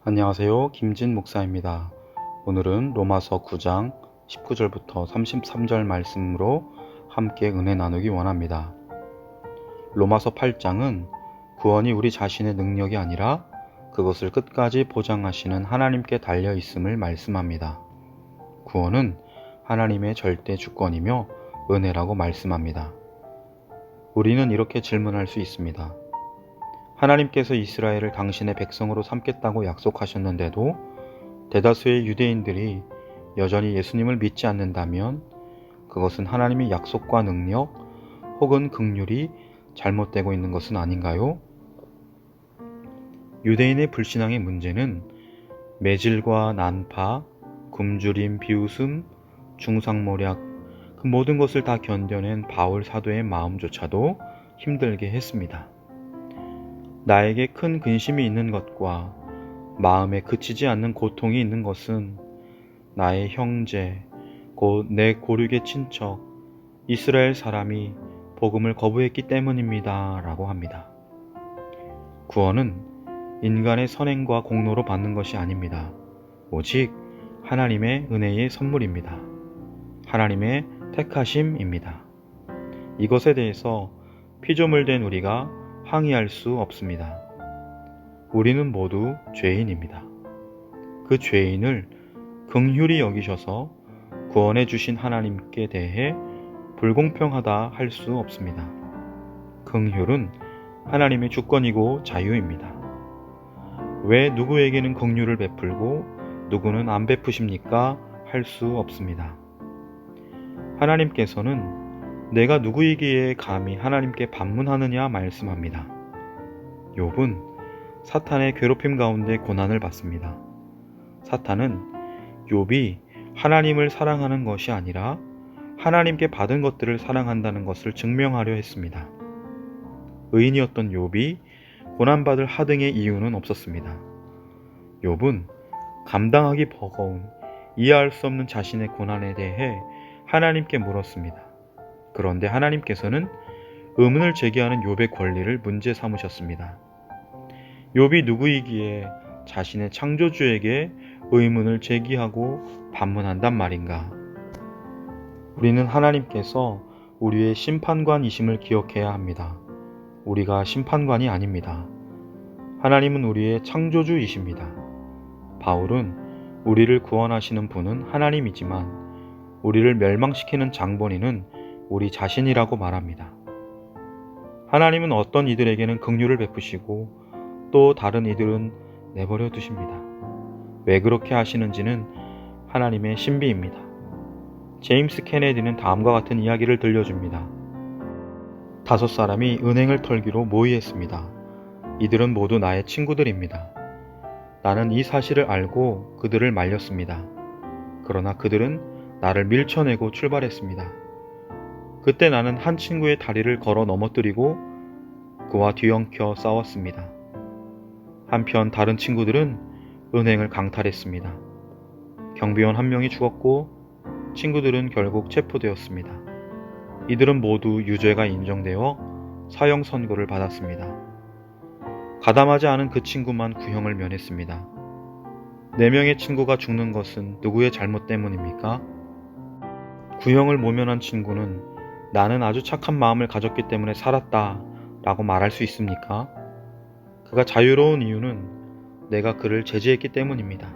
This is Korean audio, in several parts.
안녕하세요. 김진 목사입니다. 오늘은 로마서 9장 19절부터 33절 말씀으로 함께 은혜 나누기 원합니다. 로마서 8장은 구원이 우리 자신의 능력이 아니라 그것을 끝까지 보장하시는 하나님께 달려 있음을 말씀합니다. 구원은 하나님의 절대 주권이며 은혜라고 말씀합니다. 우리는 이렇게 질문할 수 있습니다. 하나님께서 이스라엘을 당신의 백성으로 삼겠다고 약속하셨는데도 대다수의 유대인들이 여전히 예수님을 믿지 않는다면 그것은 하나님의 약속과 능력 혹은 긍휼이 잘못되고 있는 것은 아닌가요? 유대인의 불신앙의 문제는 매질과 난파, 굶주림, 비웃음, 중상모략 그 모든 것을 다 견뎌낸 바울 사도의 마음조차도 힘들게 했습니다. 나에게 큰 근심이 있는 것과 마음에 그치지 않는 고통이 있는 것은 나의 형제, 곧 내 고륙의 친척, 이스라엘 사람이 복음을 거부했기 때문입니다. 라고 합니다. 구원은 인간의 선행과 공로로 받는 것이 아닙니다. 오직 하나님의 은혜의 선물입니다. 하나님의 택하심입니다. 이것에 대해서 피조물 된 우리가 항의할 수 없습니다. 우리는 모두 죄인입니다. 그 죄인을 긍휼히 여기셔서 구원해 주신 하나님께 대해 불공평하다 할 수 없습니다. 긍휼은 하나님의 주권이고 자유입니다. 왜 누구에게는 긍휼을 베풀고 누구는 안 베푸십니까? 할 수 없습니다. 하나님께서는 내가 누구이기에 감히 하나님께 반문하느냐 말씀합니다. 욥은 사탄의 괴롭힘 가운데 고난을 받습니다. 사탄은 욥이 하나님을 사랑하는 것이 아니라 하나님께 받은 것들을 사랑한다는 것을 증명하려 했습니다. 의인이었던 욥이 고난받을 하등의 이유는 없었습니다. 욥은 감당하기 버거운 이해할 수 없는 자신의 고난에 대해 하나님께 물었습니다. 그런데 하나님께서는 의문을 제기하는 욥의 권리를 문제 삼으셨습니다. 욥이 누구이기에 자신의 창조주에게 의문을 제기하고 반문한단 말인가? 우리는 하나님께서 우리의 심판관이심을 기억해야 합니다. 우리가 심판관이 아닙니다. 하나님은 우리의 창조주이십니다. 바울은 우리를 구원하시는 분은 하나님이지만 우리를 멸망시키는 장본인은 우리 자신이라고 말합니다. 하나님은 어떤 이들에게는 긍휼을 베푸시고 또 다른 이들은 내버려 두십니다. 왜 그렇게 하시는지는 하나님의 신비입니다. 제임스 케네디는 다음과 같은 이야기를 들려줍니다. 5사람이 은행을 털기로 모의했습니다. 이들은 모두 나의 친구들입니다. 나는 이 사실을 알고 그들을 말렸습니다. 그러나 그들은 나를 밀쳐내고 출발했습니다. 그때 나는 한 친구의 다리를 걸어 넘어뜨리고 그와 뒤엉켜 싸웠습니다. 한편 다른 친구들은 은행을 강탈했습니다. 경비원 1명이 죽었고 친구들은 결국 체포되었습니다. 이들은 모두 유죄가 인정되어 사형 선고를 받았습니다. 가담하지 않은 그 친구만 구형을 면했습니다. 4명의 친구가 죽는 것은 누구의 잘못 때문입니까? 구형을 모면한 친구는 나는 아주 착한 마음을 가졌기 때문에 살았다 라고 말할 수 있습니까? 그가 자유로운 이유는 내가 그를 제지했기 때문입니다.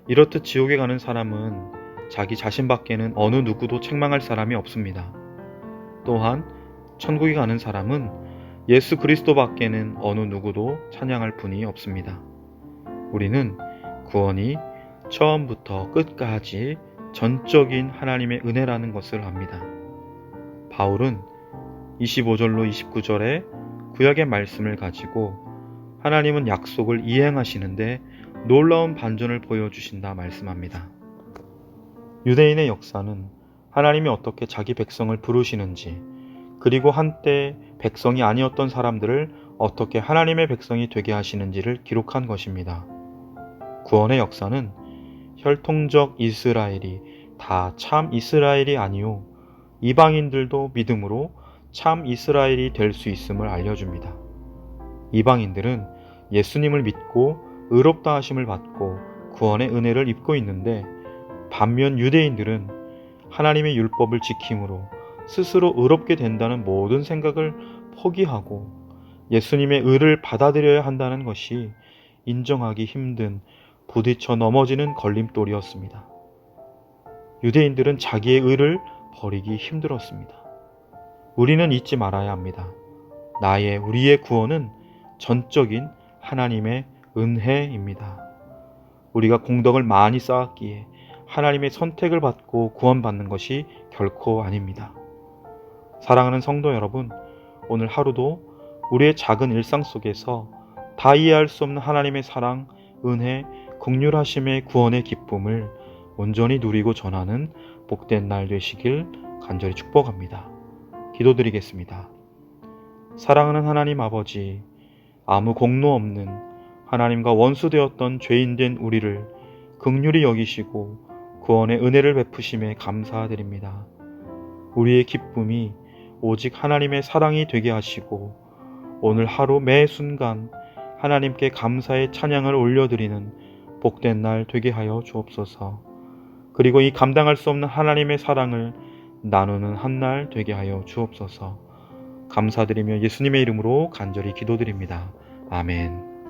이렇듯 지옥에 가는 사람은 자기 자신밖에는 어느 누구도 책망할 사람이 없습니다. 또한 천국에 가는 사람은 예수 그리스도밖에는 어느 누구도 찬양할 분이 없습니다. 우리는 구원이 처음부터 끝까지 전적인 하나님의 은혜라는 것을 압니다. 바울은 25절로 29절의 구약의 말씀을 가지고 하나님은 약속을 이행하시는데 놀라운 반전을 보여주신다 말씀합니다. 유대인의 역사는 하나님이 어떻게 자기 백성을 부르시는지, 그리고 한때 백성이 아니었던 사람들을 어떻게 하나님의 백성이 되게 하시는지를 기록한 것입니다. 구원의 역사는 혈통적 이스라엘이 다 참 이스라엘이 아니요 이방인들도 믿음으로 참 이스라엘이 될 수 있음을 알려줍니다. 이방인들은 예수님을 믿고 의롭다 하심을 받고 구원의 은혜를 입고 있는데, 반면 유대인들은 하나님의 율법을 지킴으로 스스로 의롭게 된다는 모든 생각을 포기하고 예수님의 의를 받아들여야 한다는 것이 인정하기 힘든, 부딪혀 넘어지는 걸림돌이었습니다. 유대인들은 자기의 의를 버리기 힘들었습니다. 우리는 잊지 말아야 합니다. 우리의 구원은 전적인 하나님의 은혜입니다. 우리가 공덕을 많이 쌓았기에 하나님의 선택을 받고 구원받는 것이 결코 아닙니다. 사랑하는 성도 여러분, 오늘 하루도 우리의 작은 일상 속에서 다 이해할 수 없는 하나님의 사랑, 은혜, 긍휼하심의 구원의 기쁨을 온전히 누리고 전하는 복된 날 되시길 간절히 축복합니다. 기도드리겠습니다. 사랑하는 하나님 아버지, 아무 공로 없는 하나님과 원수되었던 죄인된 우리를 긍휼히 여기시고 구원의 은혜를 베푸심에 감사드립니다. 우리의 기쁨이 오직 하나님의 사랑이 되게 하시고 오늘 하루 매 순간 하나님께 감사의 찬양을 올려드리는 복된 날 되게 하여 주옵소서. 그리고 이 감당할 수 없는 하나님의 사랑을 나누는 한 날 되게 하여 주옵소서. 감사드리며 예수님의 이름으로 간절히 기도드립니다. 아멘.